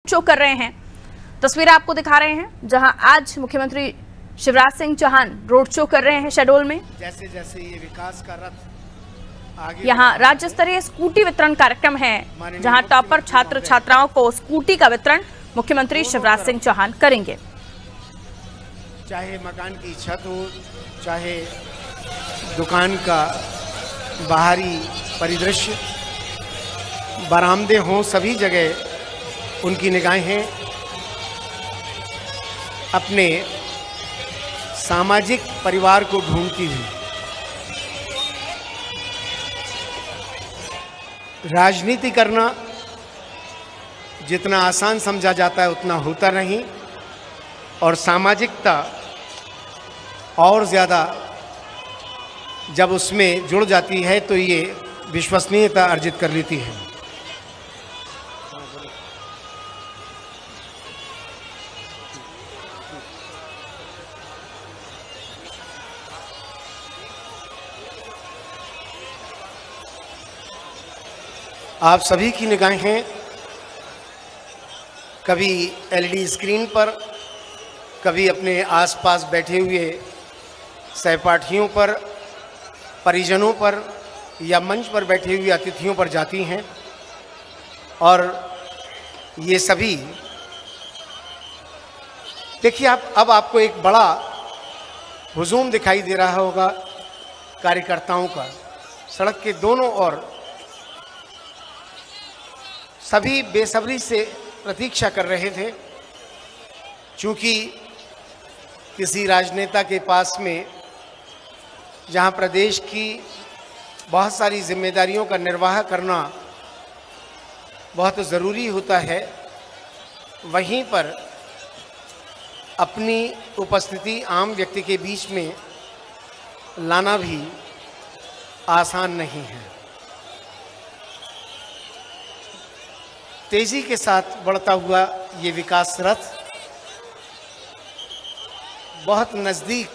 Show कर रहे हैं। तस्वीरें आपको दिखा रहे हैं जहां आज मुख्यमंत्री शिवराज सिंह चौहान रोड शो कर रहे हैं शहडोल में। जैसे जैसे ये विकास का रथ आगे यहाँ राज्य स्तरीय स्कूटी वितरण कार्यक्रम है जहां टॉपर छात्र छात्राओं को स्कूटी का वितरण मुख्यमंत्री शिवराज सिंह चौहान करेंगे। चाहे मकान की छत हो, चाहे दुकान का बाहरी परिदृश्य, बरामदे हों, सभी जगह उनकी निगाहें अपने सामाजिक परिवार को ढूंढती हुई। राजनीति करना जितना आसान समझा जाता है उतना होता नहीं, और सामाजिकता और ज़्यादा जब उसमें जुड़ जाती है तो ये विश्वसनीयता अर्जित कर लेती है। आप सभी की निगाहें कभी एलईडी स्क्रीन पर, कभी अपने आसपास बैठे हुए सहपाठियों पर, परिजनों पर या मंच पर बैठे हुए अतिथियों पर जाती हैं, और ये सभी देखिए अब आपको एक बड़ा हुजूम दिखाई दे रहा होगा कार्यकर्ताओं का। सड़क के दोनों ओर सभी बेसब्री से प्रतीक्षा कर रहे थे, क्योंकि किसी राजनेता के पास में जहां प्रदेश की बहुत सारी जिम्मेदारियों का निर्वाह करना बहुत ज़रूरी होता है, वहीं पर अपनी उपस्थिति आम व्यक्ति के बीच में लाना भी आसान नहीं है। तेजी के साथ बढ़ता हुआ ये विकास रथ बहुत नज़दीक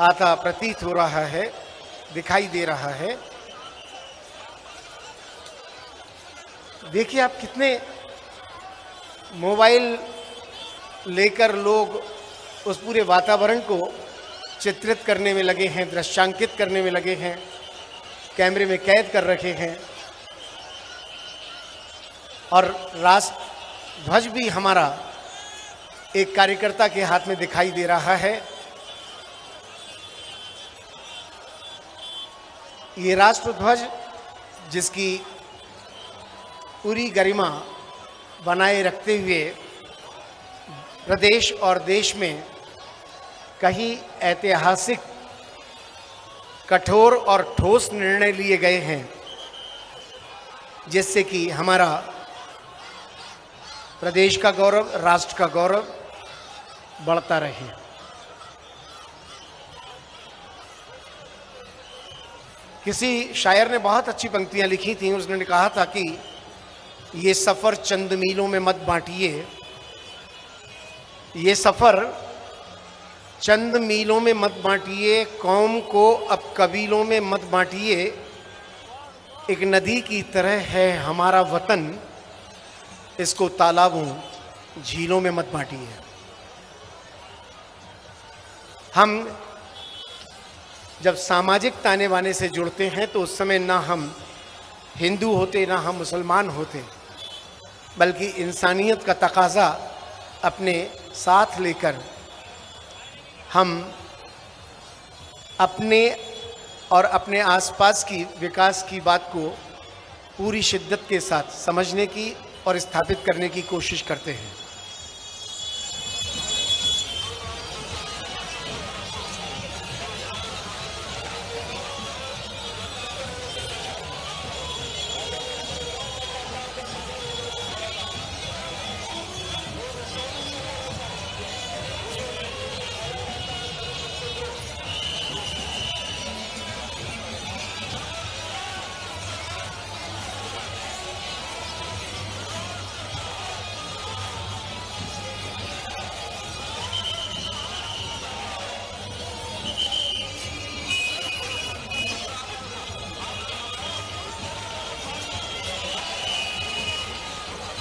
आता प्रतीत हो रहा है, दिखाई दे रहा है। देखिए आप कितने मोबाइल लेकर लोग उस पूरे वातावरण को चित्रित करने में लगे हैं, दृश्यांकित करने में लगे हैं, कैमरे में कैद कर रखे हैं। और राष्ट्र ध्वज भी हमारा एक कार्यकर्ता के हाथ में दिखाई दे रहा है। ये राष्ट्र ध्वज जिसकी पूरी गरिमा बनाए रखते हुए प्रदेश और देश में कई ऐतिहासिक, कठोर और ठोस निर्णय लिए गए हैं, जिससे कि हमारा प्रदेश का गौरव, राष्ट्र का गौरव बढ़ता रहे। किसी शायर ने बहुत अच्छी पंक्तियां लिखी थी। उसने कहा था कि ये सफ़र चंद मीलों में मत बांटिए, ये सफ़र चंद मीलों में मत बांटिए, कौम को अब कबीलों में मत बांटिए, एक नदी की तरह है हमारा वतन, इसको तालाबों झीलों में मत बांटिए। हम जब सामाजिक ताने बाने से जुड़ते हैं तो उस समय ना हम हिंदू होते ना हम मुसलमान होते, बल्कि इंसानियत का तकाजा अपने साथ लेकर हम अपने और अपने आसपास की विकास की बात को पूरी शिद्दत के साथ समझने की और स्थापित करने की कोशिश करते हैं।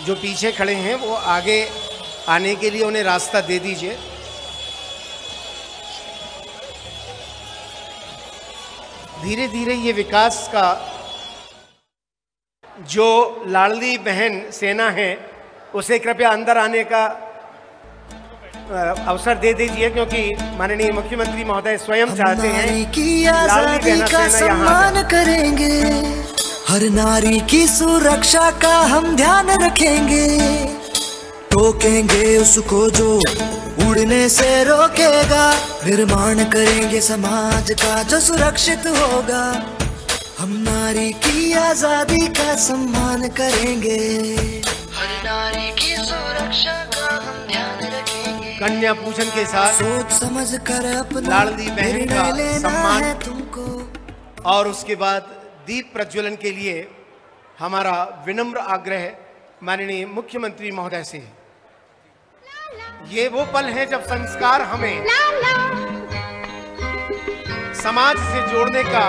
जो पीछे खड़े हैं वो आगे आने के लिए उन्हें रास्ता दे दीजिए। धीरे धीरे ये विकास का जो लाडली बहन सेना है उसे कृपया अंदर आने का अवसर दे दीजिए, क्योंकि माननीय मुख्यमंत्री महोदय स्वयं चाहते हैं लाडली बहन सेना यहाँ करेंगे। हर नारी की सुरक्षा का हम ध्यान रखेंगे, टोकेंगे उसको जो उड़ने से रोकेगा, निर्माण करेंगे समाज का जो सुरक्षित होगा। हम नारी की आजादी का सम्मान करेंगे, हर नारी की सुरक्षा का हम ध्यान रखेंगे। कन्या पूजन के साथ सोच समझ कर अपना लाडली बहन का सम्मान तुमको, और उसके बाद दीप प्रज्वलन के लिए हमारा विनम्र आग्रह माननीय मुख्यमंत्री महोदय से। ये वो पल है जब संस्कार हमें समाज से जोड़ने का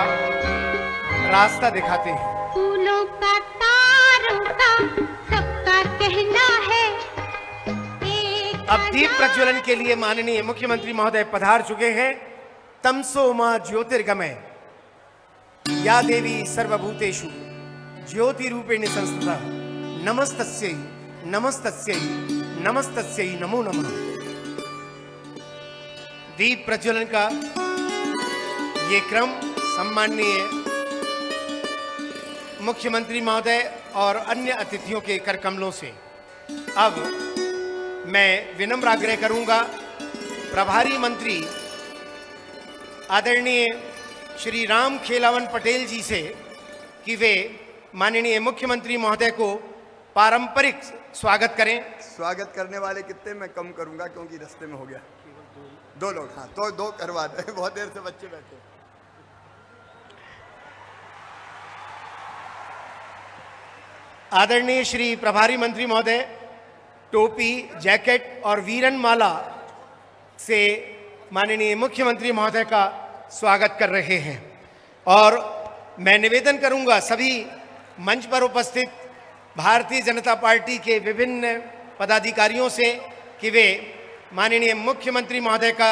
रास्ता दिखाते हैं। फूलों का तारों का सबका कहना है। अब दीप प्रज्वलन के लिए माननीय मुख्यमंत्री महोदय पधार चुके हैं। तमसो मां ज्योतिर्गमय या देवी सर्वभूतेषु ज्योति रूपेण संस्थिता नमस्तस्यै नमस्तस्यै नमस्तस्यै नमो नमः। दीप प्रज्वलन का ये क्रम सम्माननीय मुख्यमंत्री महोदय और अन्य अतिथियों के करकमलों से। अब मैं विनम्र आग्रह करूंगा प्रभारी मंत्री आदरणीय श्री राम खेलावन पटेल जी से कि वे माननीय मुख्यमंत्री महोदय को पारंपरिक स्वागत करें। स्वागत करने वाले कितने मैं कम करूंगा क्योंकि रास्ते में हो गया। दो लोग, हाँ तो दो करवा दे, बहुत देर से बच्चे बैठे। आदरणीय श्री प्रभारी मंत्री महोदय टोपी, जैकेट और वीरन माला से माननीय मुख्यमंत्री महोदय का स्वागत कर रहे हैं। और मैं निवेदन करूंगा सभी मंच पर उपस्थित भारतीय जनता पार्टी के विभिन्न पदाधिकारियों से कि वे माननीय मुख्यमंत्री महोदय का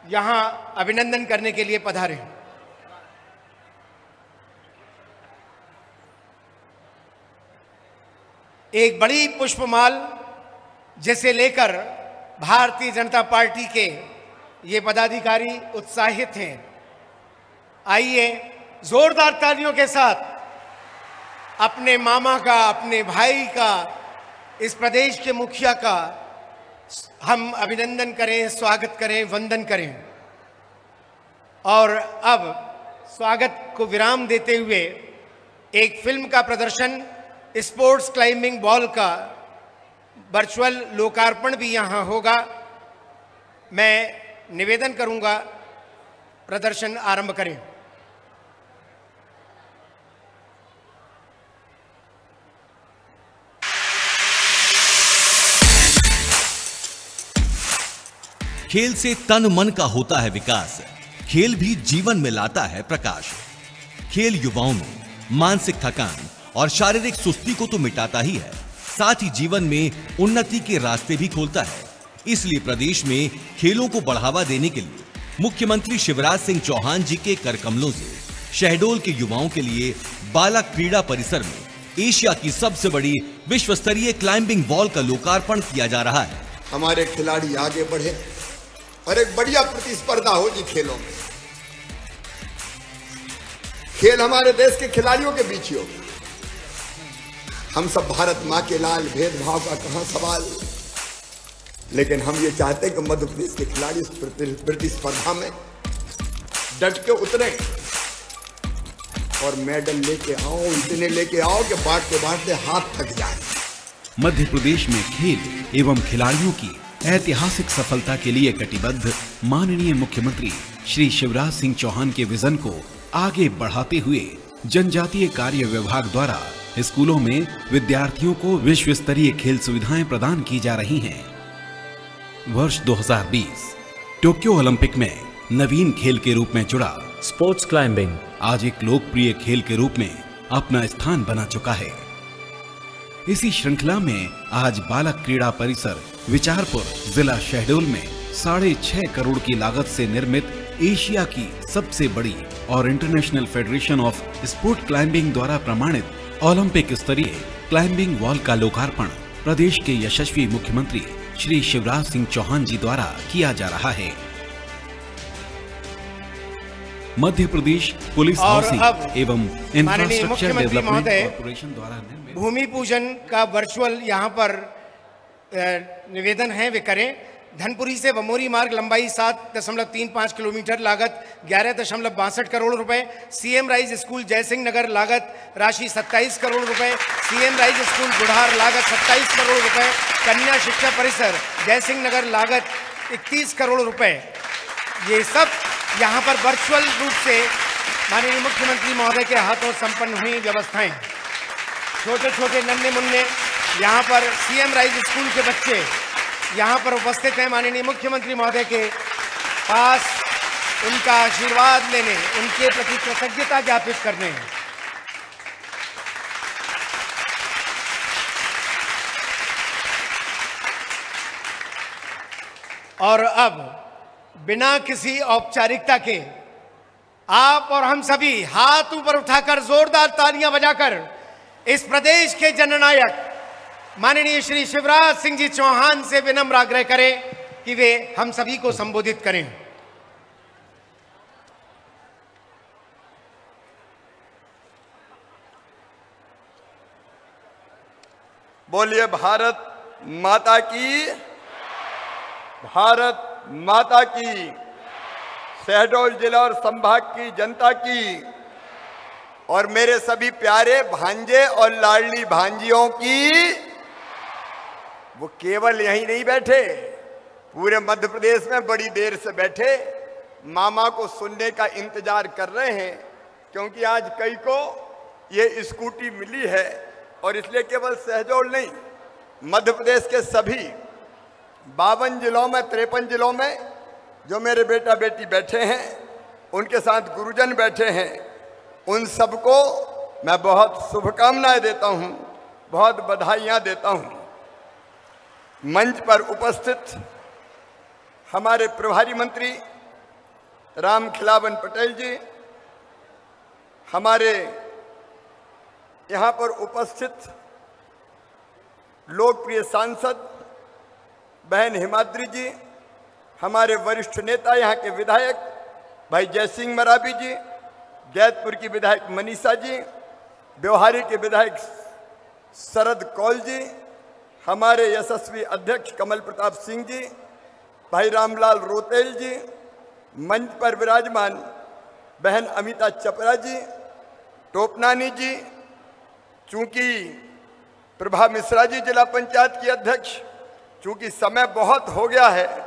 यहां अभिनंदन करने के लिए पधारें। एक बड़ी पुष्पमाल जिसे लेकर भारतीय जनता पार्टी के ये पदाधिकारी उत्साहित हैं। आइए जोरदार तालियों के साथ अपने मामा का, अपने भाई का, इस प्रदेश के मुखिया का हम अभिनंदन करें, स्वागत करें, वंदन करें। और अब स्वागत को विराम देते हुए एक फिल्म का प्रदर्शन, स्पोर्ट्स क्लाइंबिंग बॉल का वर्चुअल लोकार्पण भी यहां होगा। मैं निवेदन करूंगा प्रदर्शन आरंभ करें। खेल से तन मन का होता है विकास, खेल भी जीवन में लाता है प्रकाश। खेल युवाओं में मानसिक थकान और शारीरिक सुस्ती को तो मिटाता ही है, साथ ही जीवन में उन्नति के रास्ते भी खोलता है। इसलिए प्रदेश में खेलों को बढ़ावा देने के लिए मुख्यमंत्री शिवराज सिंह चौहान जी के करकमलों से शहडोल के युवाओं के लिए बालक क्रीड़ा परिसर में एशिया की सबसे बड़ी विश्व स्तरीय क्लाइंबिंग वॉल का लोकार्पण किया जा रहा है। हमारे खिलाड़ी आगे बढ़े और एक बढ़िया प्रतिस्पर्धा हो जी खेलों में। खेल हमारे देश के खिलाड़ियों के बीच हो। हम सब भारत माँ के लाल, भेदभाव का कहां सवाल। लेकिन हम ये चाहते हैं कि मध्य प्रदेश के खिलाड़ी इस प्रतिस्पर्धा में डट के उतरे और मेडल लेके आओ, इतने लेके आओ कि बांटते बांटते हाथ थक जाए। मध्य प्रदेश में खेल एवं खिलाड़ियों की ऐतिहासिक सफलता के लिए कटिबद्ध माननीय मुख्यमंत्री श्री शिवराज सिंह चौहान के विजन को आगे बढ़ाते हुए जनजातीय कार्य विभाग द्वारा स्कूलों में विद्यार्थियों को विश्व स्तरीय खेल सुविधाएं प्रदान की जा रही हैं। वर्ष 2020 टोक्यो ओलंपिक में नवीन खेल के रूप में जुड़ा स्पोर्ट्स क्लाइंबिंग आज एक लोकप्रिय खेल के रूप में अपना स्थान बना चुका है। इसी श्रृंखला में आज बालक क्रीड़ा परिसर विचारपुर जिला शहडोल में 6.5 करोड़ की लागत से निर्मित एशिया की सबसे बड़ी और international federation of sport climbing द्वारा प्रमाणित ओलंपिक स्तरीय क्लाइंबिंग वॉल का लोकार्पण प्रदेश के यशस्वी मुख्यमंत्री श्री शिवराज सिंह चौहान जी द्वारा किया जा रहा है। मध्य प्रदेश पुलिस हाउसिंग एवं इंफ्रास्ट्रक्चर डेवलपमेंट कॉर्पोरेशन द्वारा निर्मित भूमि पूजन का वर्चुअल यहाँ पर निवेदन है वे करें। धनपुरी से बमोरी मार्ग लंबाई 7.35 किलोमीटर, लागत 11.62 करोड़ रुपए। सीएम राइज स्कूल जयसिंह नगर, लागत राशि 27 करोड़ रुपए। सीएम राइज स्कूल बुढ़ार, लागत 27 करोड़ रुपए। कन्या शिक्षा परिसर जयसिंह नगर, लागत 31 करोड़ रुपए। ये सब यहाँ पर वर्चुअल रूप से माननीय मुख्यमंत्री महोदय के हाथों संपन्न हुई व्यवस्थाएं। छोटे छोटे नन्हे मुन्ने यहाँ पर सीएम राइज स्कूल के बच्चे यहाँ पर उपस्थित हैं। माननीय मुख्यमंत्री महोदय के पास उनका आशीर्वाद लेने, उनके प्रति कृतज्ञता ज्ञापित करने। और अब बिना किसी औपचारिकता के आप और हम सभी हाथ ऊपर उठाकर जोरदार तालियां बजाकर इस प्रदेश के जननायक माननीय श्री शिवराज सिंह जी चौहान से विनम्र आग्रह करें कि वे हम सभी को संबोधित करें। बोलिए भारत माता की, भारत माता की, शहडोल जिला और संभाग की जनता की और मेरे सभी प्यारे भांजे और लाडली भांजियों की। वो केवल यहीं नहीं बैठे, पूरे मध्य प्रदेश में बड़ी देर से बैठे मामा को सुनने का इंतजार कर रहे हैं, क्योंकि आज कई को ये स्कूटी मिली है। और इसलिए केवल शहडोल नहीं, मध्य प्रदेश के सभी 52 जिलों में, 53 जिलों में जो मेरे बेटा बेटी बैठे हैं, उनके साथ गुरुजन बैठे हैं, उन सबको मैं बहुत शुभकामनाएं देता हूं, बहुत बधाइयां देता हूं। मंच पर उपस्थित हमारे प्रभारी मंत्री राम खिलावन पटेल जी, हमारे यहाँ पर उपस्थित लोकप्रिय सांसद बहन हिमाद्री जी, हमारे वरिष्ठ नेता यहाँ के विधायक भाई जयसिंह मरावी जी, जैतपुर की विधायक मनीषा जी, ब्यौहारी के विधायक शरद कौल जी, हमारे यशस्वी अध्यक्ष कमल प्रताप सिंह जी, भाई रामलाल रोतेल जी, मंच पर विराजमान बहन अमिता चपरा जी, टोपनानी जी, चूंकि प्रभा मिश्रा जी जिला पंचायत की अध्यक्ष, चूंकि समय बहुत हो गया है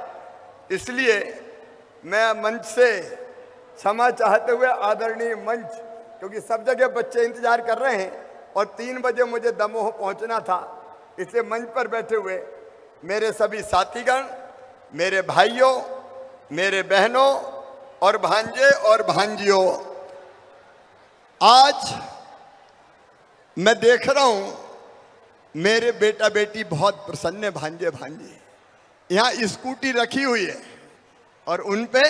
इसलिए मैं मंच से क्षमा चाहते हुए आदरणीय मंच, क्योंकि सब जगह बच्चे इंतजार कर रहे हैं और 3 बजे मुझे दमोह पहुंचना था, इसलिए मंच पर बैठे हुए मेरे सभी साथीगण, मेरे भाइयों, मेरे बहनों और भांजे और भांजियों, आज मैं देख रहा हूं मेरे बेटा बेटी बहुत प्रसन्न है। भांजे भांजी यहाँ स्कूटी रखी हुई है और उन पे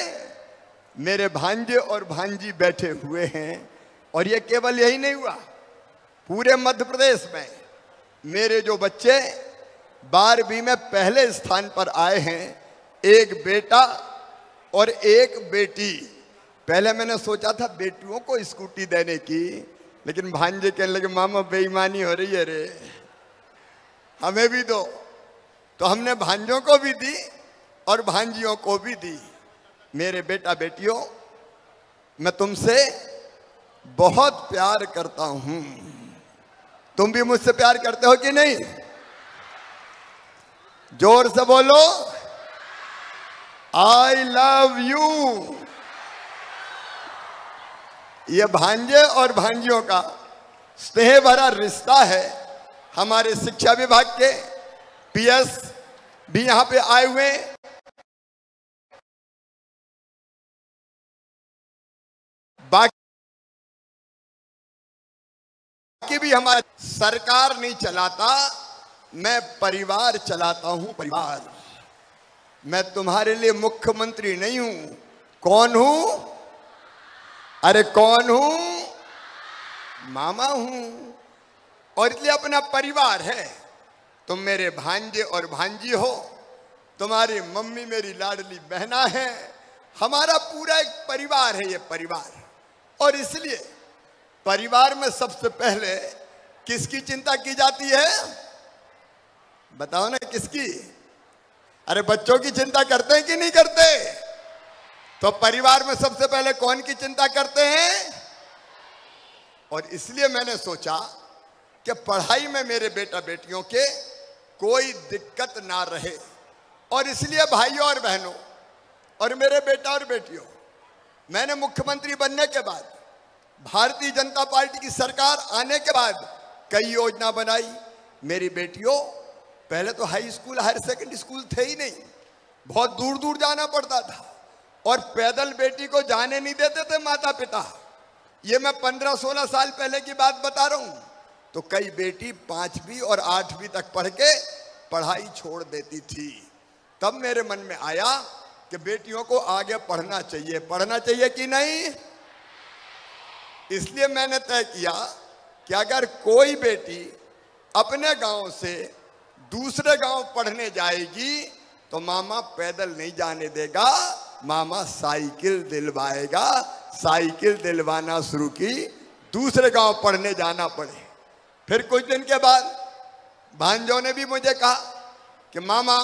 मेरे भांजे और भांजी बैठे हुए हैं। और ये केवल यही नहीं हुआ, पूरे मध्य प्रदेश में मेरे जो बच्चे 12वीं में पहले स्थान पर आए हैं, एक बेटा और एक बेटी। पहले मैंने सोचा था बेटियों को स्कूटी देने की, लेकिन भांजे कहने लगे मामा बेईमानी हो रही है रे, हमें भी दो। तो हमने भांजों को भी दी और भांजियों को भी दी। मेरे बेटा बेटियों, मैं तुमसे बहुत प्यार करता हूं, तुम भी मुझसे प्यार करते हो कि नहीं? जोर से बोलो, आई लव यू। ये भांजे और भांजियों का स्नेह भरा रिश्ता है। हमारे शिक्षा विभाग के पीएस भी यहां पे आए हुए, बाकी कि भी हमारा सरकार नहीं चलाता, मैं परिवार चलाता हूं। परिवार, मैं तुम्हारे लिए मुख्यमंत्री नहीं हूं। कौन हूं? अरे कौन हूं? मामा हूं। और इसलिए अपना परिवार है। तुम मेरे भांजे और भांजी हो, तुम्हारी मम्मी मेरी लाडली बहना है, हमारा पूरा एक परिवार है ये परिवार। और इसलिए परिवार में सबसे पहले किसकी चिंता की जाती है? बताओ ना, किसकी? अरे बच्चों की चिंता करते हैं कि नहीं करते? तो परिवार में सबसे पहले कौन की चिंता करते हैं? और इसलिए मैंने सोचा कि पढ़ाई में मेरे बेटा बेटियों के कोई दिक्कत ना रहे। और इसलिए भाइयों और बहनों और मेरे बेटा और बेटियों, मैंने मुख्यमंत्री बनने के बाद, भारतीय जनता पार्टी की सरकार आने के बाद कई योजना बनाई। मेरी बेटियों, पहले तो high school higher secondary school थे ही नहीं, बहुत दूर दूर जाना पड़ता था और पैदल बेटी को जाने नहीं देते थे माता पिता। ये मैं 15-16 साल पहले की बात बता रहा हूं। तो कई बेटी 5वीं और 8वीं तक पढ़ के पढ़ाई छोड़ देती थी। तब मेरे मन में आया कि बेटियों को आगे पढ़ना चाहिए। पढ़ना चाहिए कि नहीं? इसलिए मैंने तय किया कि अगर कोई बेटी अपने गांव से दूसरे गांव पढ़ने जाएगी तो मामा पैदल नहीं जाने देगा, मामा साइकिल दिलवाएगा। साइकिल दिलवाना शुरू की, दूसरे गांव पढ़ने जाना पड़े। फिर कुछ दिन के बाद भांजों ने भी मुझे कहा कि मामा,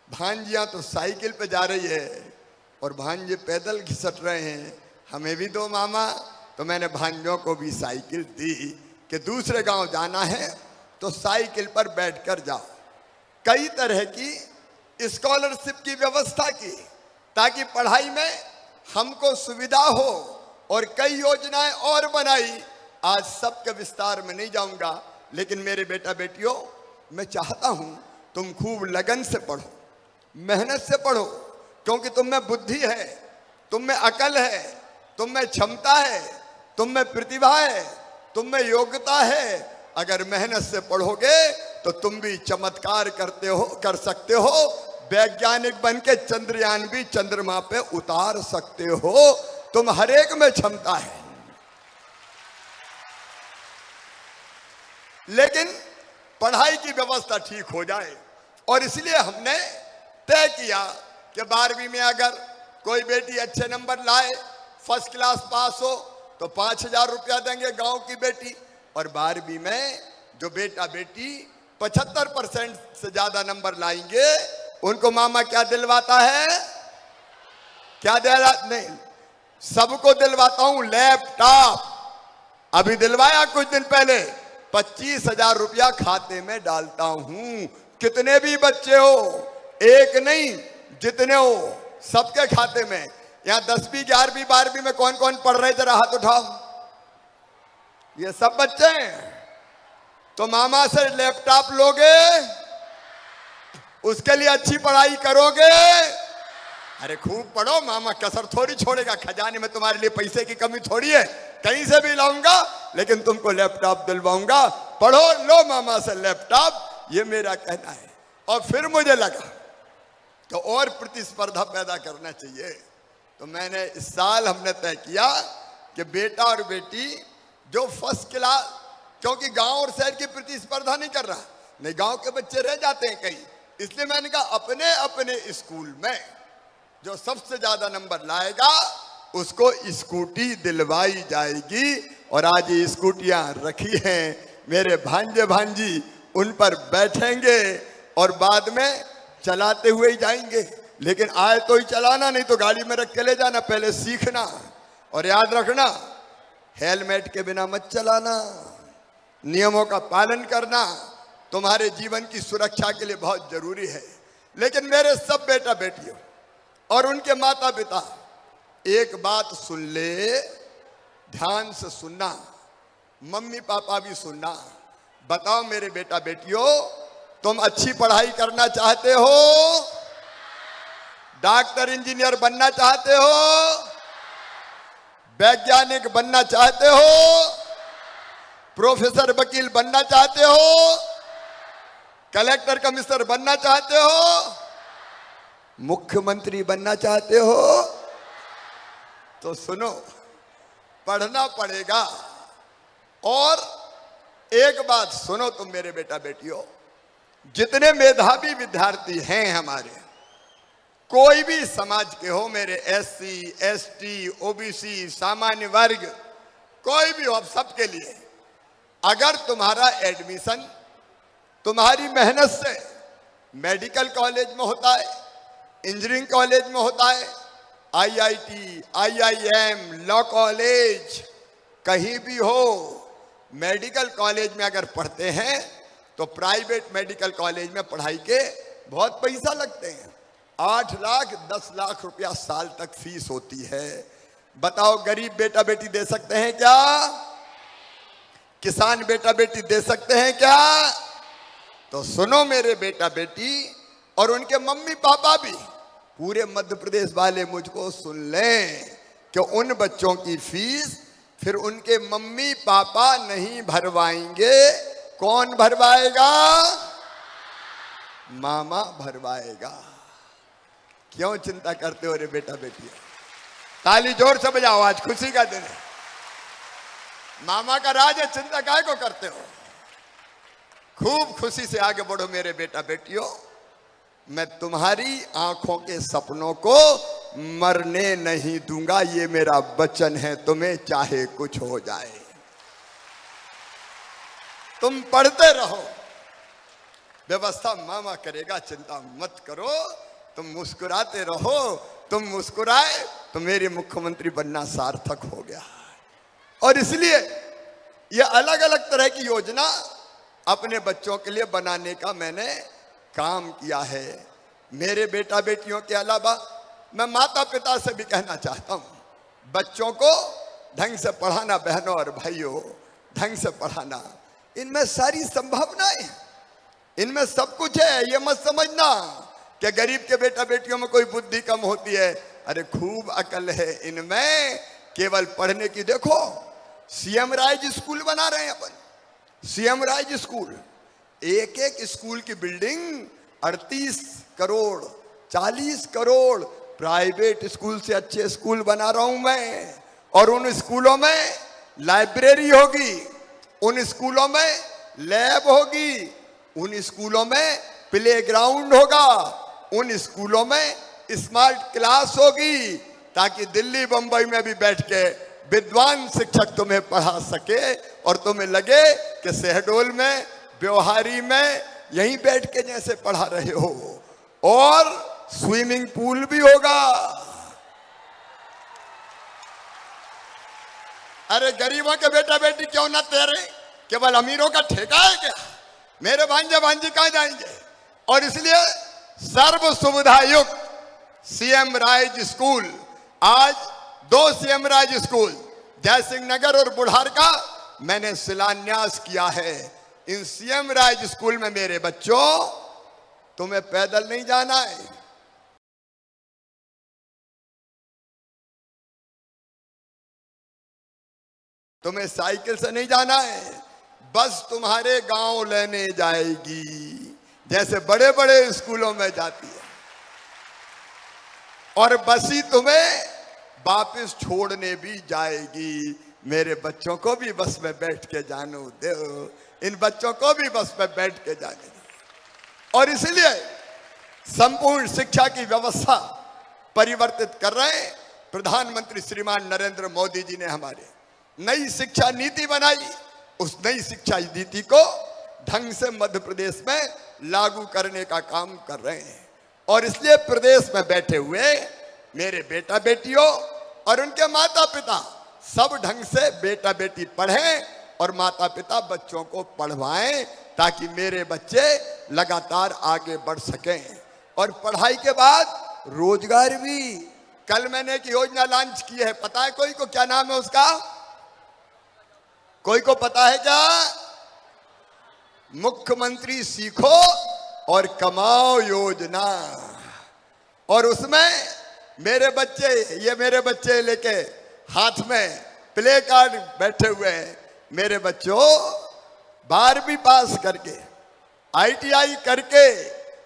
भांजियां तो साइकिल पे जा रही है और भांजे पैदल घिसट रहे हैं, हमें भी दो मामा। तो मैंने भांजों को भी साइकिल दी कि दूसरे गांव जाना है तो साइकिल पर बैठकर जाओ। कई तरह की स्कॉलरशिप की व्यवस्था की ताकि पढ़ाई में हमको सुविधा हो, और कई योजनाएं और बनाई। आज सबके विस्तार में नहीं जाऊंगा, लेकिन मेरे बेटा बेटियों, मैं चाहता हूं तुम खूब लगन से पढ़ो, मेहनत से पढ़ो, क्योंकि तुम में बुद्धि है, तुम में अकल है, तुम में क्षमता है, तुम में प्रतिभा है, तुम में योग्यता है। अगर मेहनत से पढ़ोगे तो तुम भी चमत्कार कर सकते हो। वैज्ञानिक बन के चंद्रयान भी चंद्रमा पे उतार सकते हो। तुम हर एक में क्षमता है। लेकिन पढ़ाई की व्यवस्था ठीक हो जाए, और इसलिए हमने तय किया कि 12वीं में अगर कोई बेटी अच्छे नंबर लाए, फर्स्ट क्लास पास हो, तो 5000 रुपया देंगे गांव की बेटी। और 12वीं में जो बेटा बेटी 75% से ज्यादा नंबर लाएंगे, उनको मामा क्या दिलवाता है? क्या दिला? नहीं, सबको दिलवाता हूं लैपटॉप। अभी दिलवाया कुछ दिन पहले, 25,000 रुपया खाते में डालता हूं। कितने भी बच्चे हो, एक नहीं, जितने हो सबके खाते में। यहां 10वीं 11वीं 12वीं में कौन कौन पढ़ रहे, जरा हाथ उठाओ। ये सब बच्चे हैं। तो मामा से लैपटॉप लोगे, उसके लिए अच्छी पढ़ाई करोगे। अरे खूब पढ़ो, मामा कसर थोड़ी छोड़ेगा। खजाने में तुम्हारे लिए पैसे की कमी थोड़ी है, कहीं से भी लाऊंगा, लेकिन तुमको लैपटॉप दिलवाऊंगा। पढ़ो, लो मामा से लैपटॉप, ये मेरा कहना है। और फिर मुझे लगा तो और प्रतिस्पर्धा पैदा करना चाहिए। तो मैंने इस साल हमने तय किया कि बेटा और बेटी जो फर्स्ट क्लास, क्योंकि गांव और शहर की प्रतिस्पर्धा नहीं कर रहा, नहीं गांव के बच्चे रह जाते हैं कई, इसलिए मैंने कहा अपने अपने स्कूल में जो सबसे ज्यादा नंबर लाएगा उसको स्कूटी दिलवाई जाएगी। और आज ये स्कूटियां रखी हैं, मेरे भांजे भांजी उन पर बैठेंगे और बाद में चलाते हुए ही जाएंगे। लेकिन आए तो ही चलाना, नहीं तो गाड़ी में रख के ले जाना, पहले सीखना। और याद रखना, हेलमेट के बिना मत चलाना, नियमों का पालन करना तुम्हारे जीवन की सुरक्षा के लिए बहुत जरूरी है। लेकिन मेरे सब बेटा बेटियों और उनके माता पिता, एक बात सुन ले, ध्यान से सुनना, मम्मी पापा भी सुनना। बताओ मेरे बेटा बेटियों, तुम अच्छी पढ़ाई करना चाहते हो? डॉक्टर इंजीनियर बनना चाहते हो? वैज्ञानिक बनना चाहते हो? प्रोफेसर वकील बनना चाहते हो, कलेक्टर कमिश्नर बनना चाहते हो, मुख्यमंत्री बनना चाहते हो, तो सुनो, पढ़ना पड़ेगा। और एक बात सुनो तुम मेरे बेटा बेटियों, जितने मेधावी विद्यार्थी हैं हमारे, कोई भी समाज के हो, मेरे एससी, एसटी, ओबीसी, सामान्य वर्ग, कोई भी हो, अब सबके लिए अगर तुम्हारा एडमिशन तुम्हारी मेहनत से मेडिकल कॉलेज में होता है, इंजीनियरिंग कॉलेज में होता है, आईआईटी, आईआईएम, लॉ कॉलेज, कहीं भी हो, मेडिकल कॉलेज में अगर पढ़ते हैं तो प्राइवेट मेडिकल कॉलेज में पढ़ाई के बहुत पैसा लगते हैं। 8 लाख 10 लाख रुपया साल तक फीस होती है। बताओ गरीब बेटा बेटी दे सकते हैं क्या? किसान बेटा बेटी दे सकते हैं क्या? तो सुनो मेरे बेटा बेटी और उनके मम्मी पापा भी, पूरे मध्य प्रदेश वाले मुझको सुन लें कि उन बच्चों की फीस फिर उनके मम्मी पापा नहीं भरवाएंगे। कौन भरवाएगा? मामा भरवाएगा। क्यों चिंता करते हो रे बेटा बेटी? ताली जोर से बजाओ, आज खुशी का दिन है। मामा का राज है, चिंता काहे को करते हो? खूब खुशी से आगे बढ़ो मेरे बेटा बेटियों। मैं तुम्हारी आंखों के सपनों को मरने नहीं दूंगा, ये मेरा वचन है तुम्हें, चाहे कुछ हो जाए। तुम पढ़ते रहो, व्यवस्था मामा करेगा, चिंता मत करो। तुम मुस्कुराते रहो, तुम मुस्कुराए तो मेरे मुख्यमंत्री बनना सार्थक हो गया। और इसलिए ये अलग अलग तरह की योजना अपने बच्चों के लिए बनाने का मैंने काम किया है। मेरे बेटा बेटियों के अलावा मैं माता पिता से भी कहना चाहता हूँ, बच्चों को ढंग से पढ़ाना, बहनों और भाइयों, ढंग से पढ़ाना। इनमें सारी संभावनाएं, इनमें सब कुछ है। ये मत समझना कि गरीब के बेटा बेटियों में कोई बुद्धि कम होती है। अरे खूब अकल है इनमें, केवल पढ़ने की। देखो सीएम राइज स्कूल बना रहे हैं अपन, सीएम राइज स्कूल। एक एक स्कूल की building 38 crore 40 crore. Private school से अच्छे स्कूल बना रहा हूं मैं। और उन स्कूलों में लाइब्रेरी होगी, उन स्कूलों में लैब होगी, उन स्कूलों में प्लेग्राउंड होगा, उन स्कूलों में स्मार्ट क्लास होगी, ताकि दिल्ली बंबई में भी बैठ के विद्वान शिक्षक तुम्हें पढ़ा सके और तुम्हें लगे कि शहडोल में, ब्योहारी में यहीं बैठ के जैसे पढ़ा रहे हो। और स्विमिंग पूल भी होगा। अरे गरीबों के बेटा बेटी क्यों ना तैरे? केवल अमीरों का ठेका है क्या? मेरे भांजे भांजी कहां जाएंगे? और इसलिए सर्व सुविधा युक्त सीएम राइज स्कूल, आज 2 सीएम राइज स्कूल जयसिंह नगर और बुढ़ार का मैंने शिलान्यास किया है। इन सीएम राइज स्कूल में मेरे बच्चों, तुम्हें पैदल नहीं जाना है, तुम्हें साइकिल से नहीं जाना है, बस तुम्हारे गांव लेने जाएगी, जैसे बड़े बड़े स्कूलों में जाती है। और बस ही तुम्हें वापस छोड़ने भी जाएगी। मेरे बच्चों को भी बस में बैठ के जानो दो, इन बच्चों को भी बस में बैठ के जाने दो। और इसलिए संपूर्ण शिक्षा की व्यवस्था परिवर्तित कर रहे हैं। प्रधानमंत्री श्रीमान नरेंद्र मोदी जी ने हमारे नई शिक्षा नीति बनाई। उस नई शिक्षा नीति को ढंग से मध्य प्रदेश में लागू करने का काम कर रहे हैं। और इसलिए प्रदेश में बैठे हुए मेरे बेटा बेटियों और उनके माता पिता सब ढंग से बेटा बेटी पढ़ें और माता पिता बच्चों को पढ़वाएं, ताकि मेरे बच्चे लगातार आगे बढ़ सकें। और पढ़ाई के बाद रोजगार भी। कल मैंने एक योजना लॉन्च की है, पता है कोई को? क्या नाम है उसका? कोई को पता है क्या? मुख्यमंत्री सीखो और कमाओ योजना। और उसमें मेरे बच्चे, ये मेरे बच्चे लेके हाथ में प्ले कार्ड बैठे हुए हैं मेरे बच्चों 12वीं पास करके ITI करके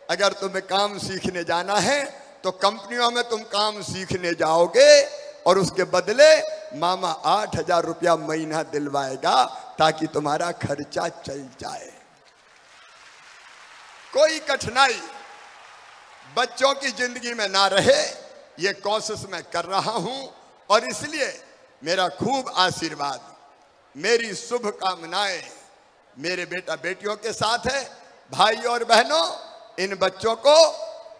अगर तुम्हें काम सीखने जाना है तो कंपनियों में तुम काम सीखने जाओगे और उसके बदले मामा 8,000 रुपया महीना दिलवाएगा ताकि तुम्हारा खर्चा चल जाए। कोई कठिनाई बच्चों की जिंदगी में ना रहे, ये कोशिश मैं कर रहा हूं और इसलिए मेरा खूब आशीर्वाद, मेरी शुभकामनाएं मेरे बेटा बेटियों के साथ है। भाई और बहनों, इन बच्चों को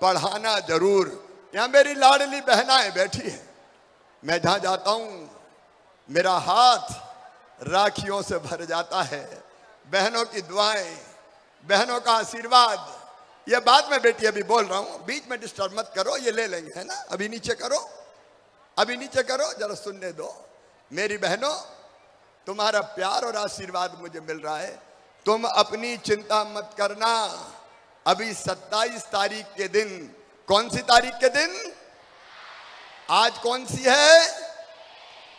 पढ़ाना जरूर। यहां मेरी लाडली बहनाएं बैठी है, मैं जहां जाता हूं मेरा हाथ राखियों से भर जाता है। बहनों की दुआएं, बहनों का आशीर्वाद। ये बात मैं बेटी अभी बोल रहा हूं, बीच में डिस्टर्ब मत करो, ये ले लेंगे, है ना। अभी नीचे करो, अभी नीचे करो, जरा सुनने दो। मेरी बहनों, तुम्हारा प्यार और आशीर्वाद मुझे मिल रहा है। तुम अपनी चिंता मत करना। अभी 27 तारीख के दिन, कौन सी तारीख के दिन? आज कौन सी है?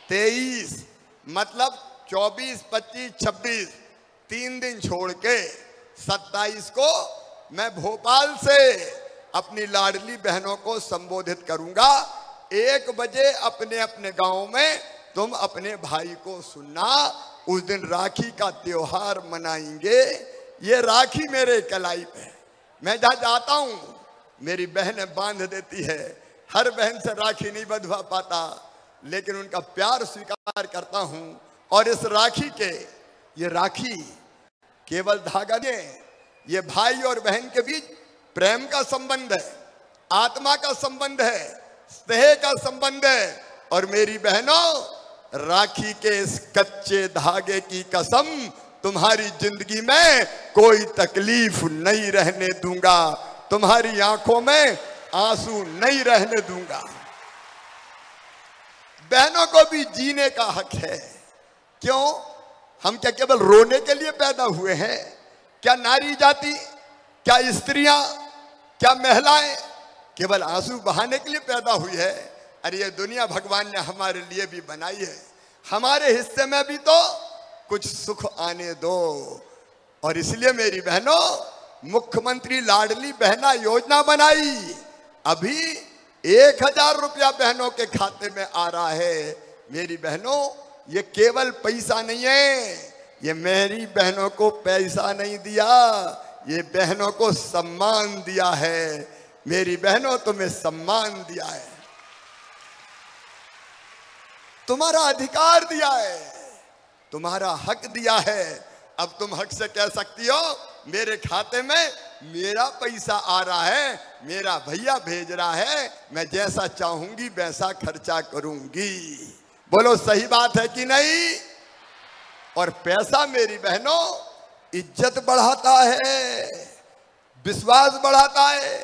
23, मतलब 24, 25, 26, 3 दिन छोड़ के 27 को मैं भोपाल से अपनी लाडली बहनों को संबोधित करूंगा। 1 बजे अपने अपने गांव में तुम अपने भाई को सुनना। उस दिन राखी का त्योहार मनाएंगे। ये राखी मेरे कलाई पे, मैं जहां जाता हूं मेरी बहनें बांध देती है। हर बहन से राखी नहीं बंधवा पाता, लेकिन उनका प्यार स्वीकार करता हूं। और इस राखी के, ये राखी केवल धागा नहीं, ये भाई और बहन के बीच प्रेम का संबंध है, आत्मा का संबंध है, स्नेह का संबंध है। और मेरी बहनों, राखी के इस कच्चे धागे की कसम, तुम्हारी जिंदगी में कोई तकलीफ नहीं रहने दूंगा, तुम्हारी आंखों में आंसू नहीं रहने दूंगा। बहनों को भी जीने का हक है। क्यों? हम क्या केवल रोने के लिए पैदा हुए हैं? क्या नारी जाति, क्या स्त्रियां, क्या महिलाएं केवल आंसू बहाने के लिए पैदा हुई है? अरे ये दुनिया भगवान ने हमारे लिए भी बनाई है। हमारे हिस्से में भी तो कुछ सुख आने दो। और इसलिए मेरी बहनों, मुख्यमंत्री लाडली बहना योजना बनाई। अभी 1,000 रुपया बहनों के खाते में आ रहा है। मेरी बहनों, ये केवल पैसा नहीं है, ये मेरी बहनों को पैसा नहीं दिया, ये बहनों को सम्मान दिया है। मेरी बहनों, तुम्हें सम्मान दिया है, तुम्हारा अधिकार दिया है, तुम्हारा हक दिया है। अब तुम हक से कह सकती हो मेरे खाते में मेरा पैसा आ रहा है, मेरा भैया भेज रहा है, मैं जैसा चाहूंगी वैसा खर्चा करूंगी। बोलो सही बात है कि नहीं? और पैसा मेरी बहनों इज्जत बढ़ाता है, विश्वास बढ़ाता है।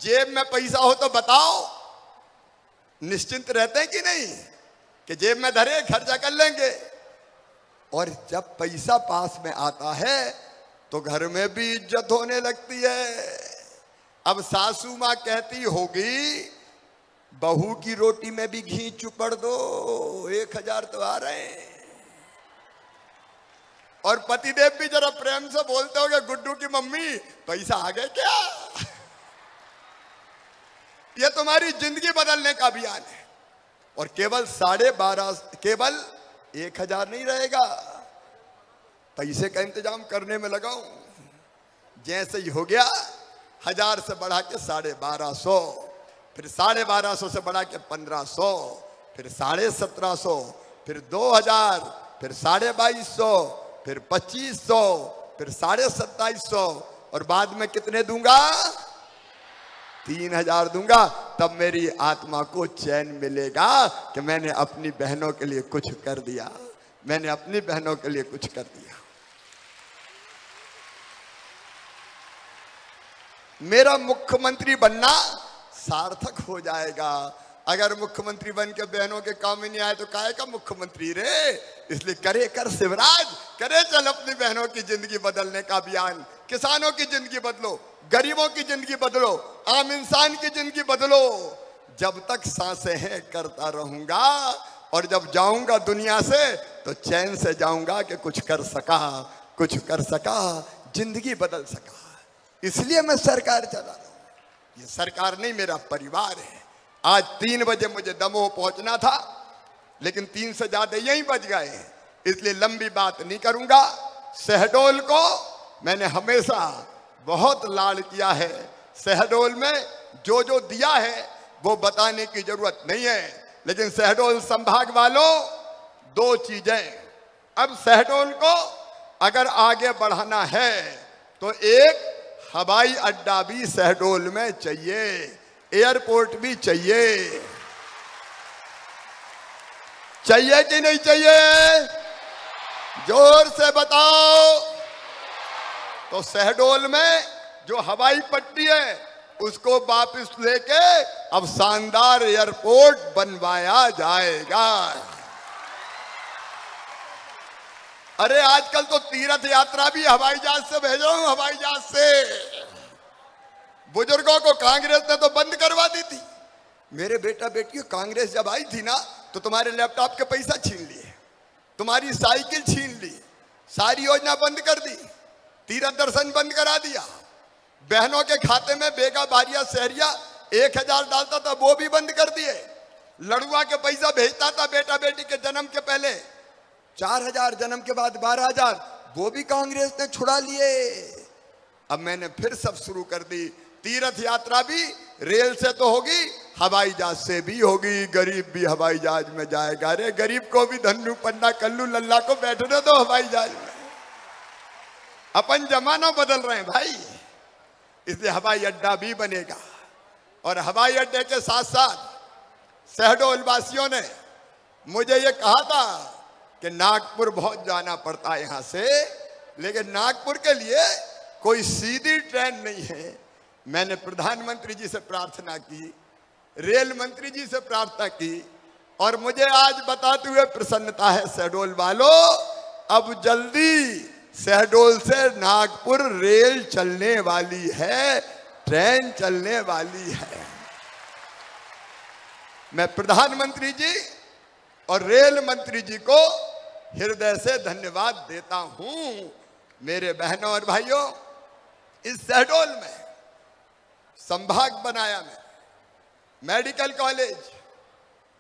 जेब में पैसा हो तो बताओ, निश्चिंत रहते हैं कि नहीं कि जेब में धरे खर्चा कर लेंगे। और जब पैसा पास में आता है तो घर में भी इज्जत होने लगती है। अब सासू माँ कहती होगी बहू की रोटी में भी घी चुपड़ दो, 1,000 तो आ रहे हैं। और पतिदेव भी जरा प्रेम से बोलते होंगे गुड्डू की मम्मी पैसा आ गया क्या? यह तुम्हारी जिंदगी बदलने का अभियान है। और केवल 12.5, केवल 1,000 नहीं रहेगा, पैसे का इंतजाम करने में लगाऊं। जैसे ही हो गया 1,000 से बढ़ा के 1250, फिर 1250 से बढ़ा के 1500, फिर 1750, फिर 2,000, फिर 2250, फिर 2500, फिर 2750 और बाद में कितने दूंगा? 3,000 दूंगा। तब मेरी आत्मा को चैन मिलेगा कि मैंने अपनी बहनों के लिए कुछ कर दिया, मैंने अपनी बहनों के लिए कुछ कर दिया। मेरा मुख्यमंत्री बनना सार्थक हो जाएगा। अगर मुख्यमंत्री बन के बहनों के काम में नहीं आए तो काहे का मुख्यमंत्री रे? इसलिए करे कर शिवराज, करे चल अपनी बहनों की जिंदगी बदलने का अभियान। किसानों की जिंदगी बदलो, गरीबों की जिंदगी बदलो, आम इंसान की जिंदगी बदलो। जब तक सांसें हैं करता रहूंगा और जब जाऊंगा दुनिया से तो चैन से जाऊंगा कि कुछ कर सका, जिंदगी बदल सका। इसलिए मैं सरकार चला रहा हूं। ये सरकार नहीं, मेरा परिवार है। आज 3 बजे मुझे दमोह पहुंचना था, लेकिन 3 से ज्यादा यहीं बज गए हैं, इसलिए लंबी बात नहीं करूंगा। शहडोल को मैंने हमेशा बहुत लाड किया है। शहडोल में जो जो दिया है वो बताने की जरूरत नहीं है, लेकिन शहडोल संभाग वालों 2 चीजें, अब शहडोल को अगर आगे बढ़ाना है तो एक हवाई अड्डा भी शहडोल में चाहिए, एयरपोर्ट भी चाहिए कि नहीं चाहिए? जोर से बताओ। तो शहडोल में जो हवाई पट्टी है उसको वापस लेके अब शानदार एयरपोर्ट बनवाया जाएगा। अरे आजकल तो तीर्थ यात्रा भी हवाई जहाज से भेज रहा हूं, हवाई जहाज से। बुजुर्गों को कांग्रेस ने तो बंद करवा दी थी। मेरे बेटा बेटियों, कांग्रेस जब आई थी ना तो तुम्हारे लैपटॉप के पैसा छीन लिए, तुम्हारी साइकिल छीन ली, सारी योजना बंद कर दी, तीर्थ दर्शन बंद करा दिया। बहनों के खाते में बेगा बारिया शहरिया 1000 डालता था, वो भी बंद कर दिए। लड़ुआ के पैसा भेजता था बेटा बेटी के जन्म के पहले 4000, जन्म के बाद 12000, वो भी कांग्रेस ने छुड़ा लिए। अब मैंने फिर सब शुरू कर दी। तीर्थ यात्रा भी रेल से तो होगी, हवाई जहाज से भी होगी। गरीब भी हवाई जहाज में जाएगा। अरे गरीब को भी धन्नू पन्ना कल्लू लल्ला को बैठने दो हवाई जहाज में। अपन जमाना बदल रहे हैं भाई, इसलिए हवाई अड्डा भी बनेगा। और हवाई अड्डे के साथ साथ शहडोल वासियों ने मुझे ये कहा था कि नागपुर बहुत जाना पड़ता है यहां से, लेकिन नागपुर के लिए कोई सीधी ट्रेन नहीं है। मैंने प्रधानमंत्री जी से प्रार्थना की, रेल मंत्री जी से प्रार्थना की, और मुझे आज बताते हुए प्रसन्नता है शहडोल वालों, अब जल्दी शहडोल से नागपुर रेल चलने वाली है, ट्रेन चलने वाली है। मैं प्रधानमंत्री जी और रेल मंत्री जी को हृदय से धन्यवाद देता हूं। मेरे बहनों और भाइयों, इस शहडोल में संभाग बनाया मैं, medical college,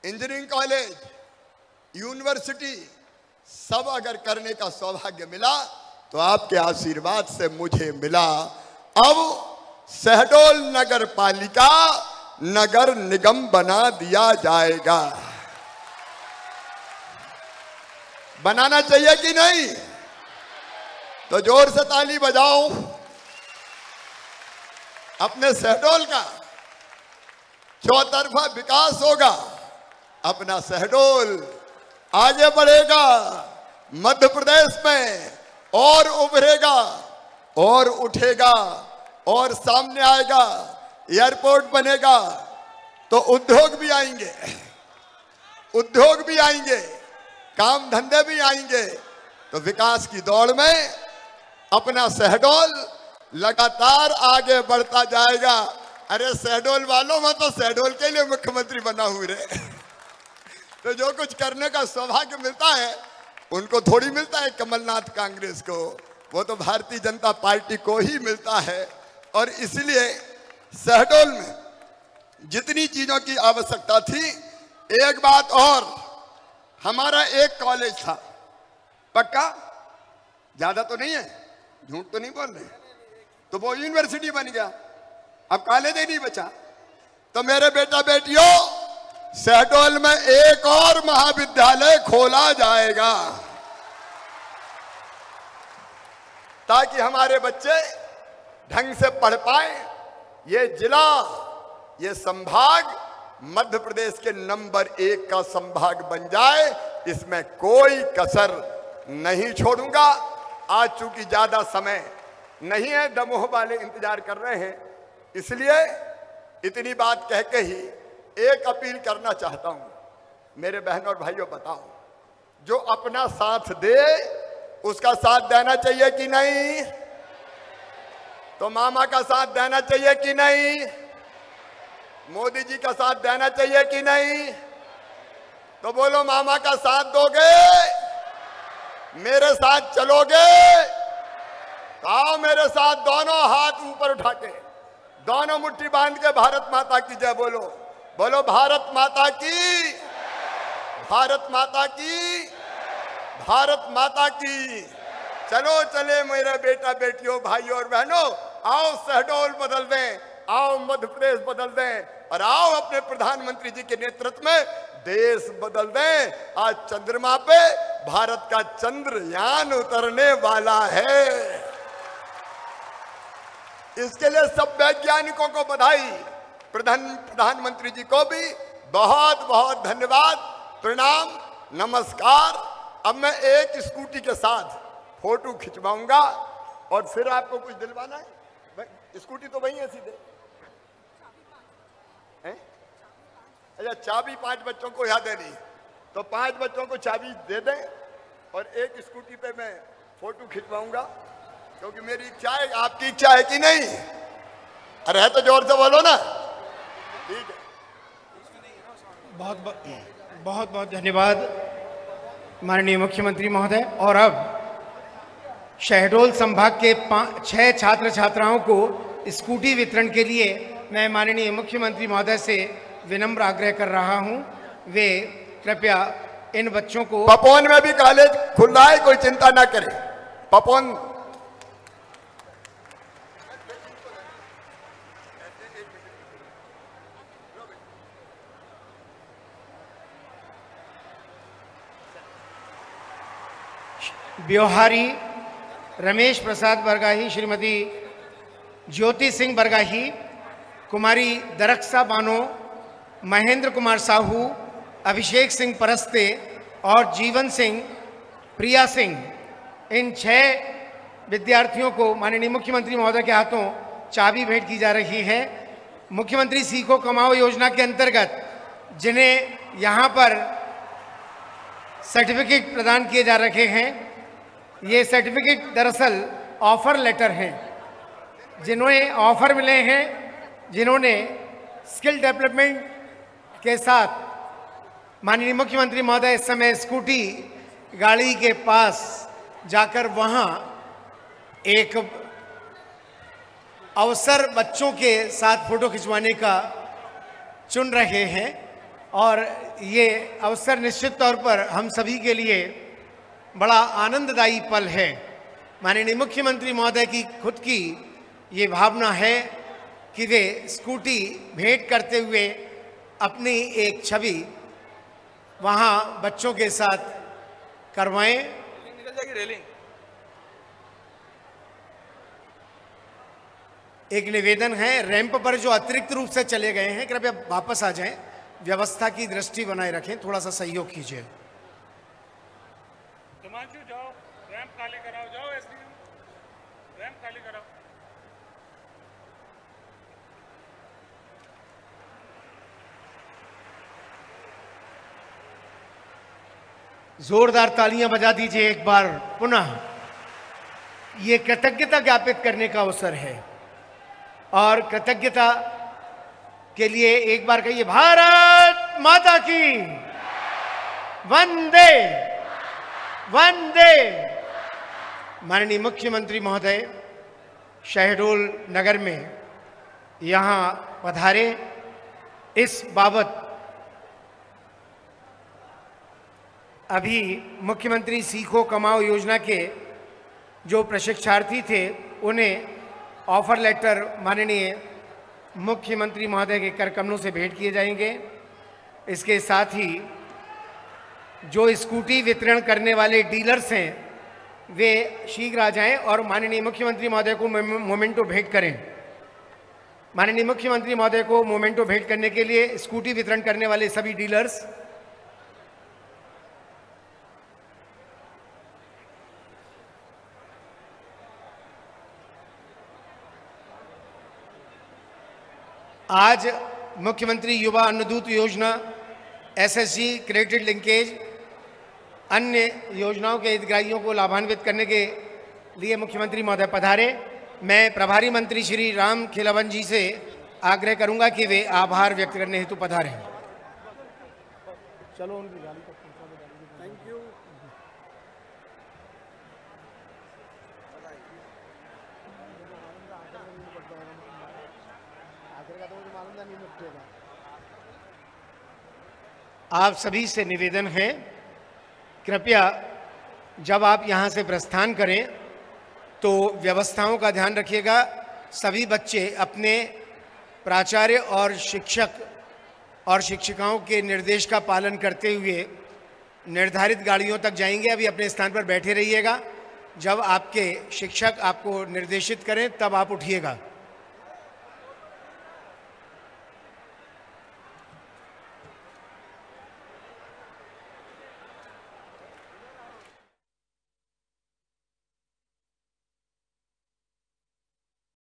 engineering college, university सब अगर करने का सौभाग्य मिला तो आपके आशीर्वाद से मुझे मिला। अब शहडोल नगर पालिका नगर निगम बना दिया जाएगा। बनाना चाहिए कि नहीं? तो जोर से ताली बजाओ। अपने शहडोल का चौतरफा विकास होगा, अपना शहडोल आगे बढ़ेगा, मध्य प्रदेश में और उभरेगा और उठेगा और सामने आएगा। एयरपोर्ट बनेगा तो उद्योग भी आएंगे, काम धंधे भी आएंगे। तो विकास की दौड़ में अपना शहडोल लगातार आगे बढ़ता जाएगा। अरे शहडोल वालों, मैं तो शहडोल के लिए मुख्यमंत्री बना हूं रे। तो जो कुछ करने का सौभाग्य मिलता है उनको थोड़ी मिलता है कमलनाथ कांग्रेस को, वो तो भारतीय जनता पार्टी को ही मिलता है। और इसलिए शहडोल में जितनी चीजों की आवश्यकता थी, एक बात और, हमारा एक कॉलेज था, पक्का, ज्यादा तो नहीं है, झूठ तो नहीं बोल रहे, तो वो यूनिवर्सिटी बन गया, अब कॉलेज ही नहीं बचा। तो मेरे बेटा बेटियों, शहडोल में एक और महाविद्यालय खोला जाएगा ताकि हमारे बच्चे ढंग से पढ़ पाए। ये जिला, ये संभाग मध्य प्रदेश के नंबर 1 का संभाग बन जाए, इसमें कोई कसर नहीं छोड़ूंगा। आज चूंकि ज्यादा समय नहीं है, दमोह वाले इंतजार कर रहे हैं, इसलिए इतनी बात कह के ही एक अपील करना चाहता हूं। मेरे बहनों और भाइयों, बताओ, जो अपना साथ दे उसका साथ देना चाहिए कि नहीं? तो मामा का साथ देना चाहिए कि नहीं? मोदी जी का साथ देना चाहिए कि नहीं? तो बोलो, मामा का साथ दोगे? मेरे साथ चलोगे? आओ मेरे साथ, दोनों हाथ ऊपर उठा के, दोनों मुट्ठी बांध के भारत माता की जय बोलो। बोलो भारत माता की, भारत माता की, भारत माता की। चलो चले मेरे बेटा बेटियों, भाइयों और बहनों, आओ शहडोल बदल दें, आओ मध्य प्रदेश बदल दें, और आओ अपने प्रधानमंत्री जी के नेतृत्व में देश बदल दें। आज चंद्रमा पे भारत का चंद्रयान उतरने वाला है। इसके लिए सब वैज्ञानिकों को बधाई, प्रधानमंत्री जी को भी बहुत बहुत धन्यवाद, प्रणाम, नमस्कार। अब मैं एक स्कूटी के साथ फोटो खिंचवाऊंगा और फिर आपको कुछ दिलवाना है। स्कूटी तो वही है सीधे हैं? अच्छा, चाबी 5 बच्चों को यहाँ देनी, तो 5 बच्चों को चाबी दे दें और एक स्कूटी पे मैं फोटो खिंचवाऊंगा, क्योंकि मेरी इच्छा है। आपकी इच्छा है कि नहीं? अरे है तो जोर से बोलो ना। ठीक है, बहुत बहुत धन्यवाद माननीय मुख्यमंत्री महोदय। और अब शहडोल संभाग के 6 छात्र छात्राओं को स्कूटी वितरण के लिए मैं माननीय मुख्यमंत्री महोदय से विनम्र आग्रह कर रहा हूं। वे कृपया इन बच्चों को, पपोन में भी कॉलेज खुल रहा है, कोई चिंता ना करे। पपोन ब्योहारी रमेश प्रसाद बरगाही, श्रीमती ज्योति सिंह बरगाही, कुमारी दरक्सा बानो, महेंद्र कुमार साहू, अभिषेक सिंह परस्ते और जीवन सिंह, प्रिया सिंह, इन 6 विद्यार्थियों को माननीय मुख्यमंत्री महोदय के हाथों चाबी भेंट की जा रही है। मुख्यमंत्री सीखो कमाओ योजना के अंतर्गत जिन्हें यहाँ पर सर्टिफिकेट प्रदान किए जा रहे हैं, ये सर्टिफिकेट दरअसल ऑफर लेटर हैं। जिन्हें ऑफर मिले हैं, जिन्होंने स्किल डेवलपमेंट के साथ माननीय मुख्यमंत्री महोदय इस समय स्कूटी गाड़ी के पास जाकर वहाँ एक अवसर बच्चों के साथ फोटो खिंचवाने का चुन रहे हैं, और ये अवसर निश्चित तौर पर हम सभी के लिए बड़ा आनंददायी पल है। माननीय मुख्यमंत्री महोदय की खुद की ये भावना है कि वे स्कूटी भेंट करते हुए अपनी एक छवि वहाँ बच्चों के साथ करवाएं। निकल जाएगी रेलिंग। एक निवेदन है, रैंप पर जो अतिरिक्त रूप से चले गए हैं कृपया वापस आ जाएं, व्यवस्था की दृष्टि बनाए रखें, थोड़ा सा सहयोग कीजिए। जाओ, रैंप खाली कराओ, जाओ एसडीएम, रैंप खाली कराओ। जोरदार तालियां बजा दीजिए एक बार पुनः। ये कृतज्ञता ज्ञापित करने का अवसर है, और कृतज्ञता के लिए एक बार कहिए भारत माता की वंदे वंदे। माननीय मुख्यमंत्री महोदय शहडोल नगर में यहाँ पधारे। इस बाबत अभी मुख्यमंत्री सीखो कमाओ योजना के जो प्रशिक्षार्थी थे उन्हें ऑफर लेटर माननीय मुख्यमंत्री महोदय के कर कमलों से भेंट किए जाएंगे। इसके साथ ही जो स्कूटी वितरण करने वाले डीलर्स हैं वे शीघ्र आ जाएं और माननीय मुख्यमंत्री महोदय को मोमेंटो भेंट करें। माननीय मुख्यमंत्री महोदय को मोमेंटो भेंट करने के लिए स्कूटी वितरण करने वाले सभी डीलर्स आज मुख्यमंत्री युवा अन्नदूत योजना, एसएसजी क्रेडिट लिंकेज, अन्य योजनाओं के हितग्राहियों को लाभान्वित करने के लिए मुख्यमंत्री महोदय पधारे। मैं प्रभारी मंत्री श्री राम खिलावन जी से आग्रह करूंगा कि वे आभार व्यक्त करने हेतु पधारें। चलो उनकी गाड़ी तक पहुंचा दो। Thank you. आप सभी से निवेदन है, कृपया जब आप यहाँ से प्रस्थान करें तो व्यवस्थाओं का ध्यान रखिएगा। सभी बच्चे अपने प्राचार्य और शिक्षक और शिक्षिकाओं के निर्देश का पालन करते हुए निर्धारित गाड़ियों तक जाएंगे। अभी अपने स्थान पर बैठे रहिएगा। जब आपके शिक्षक आपको निर्देशित करें तब आप उठिएगा।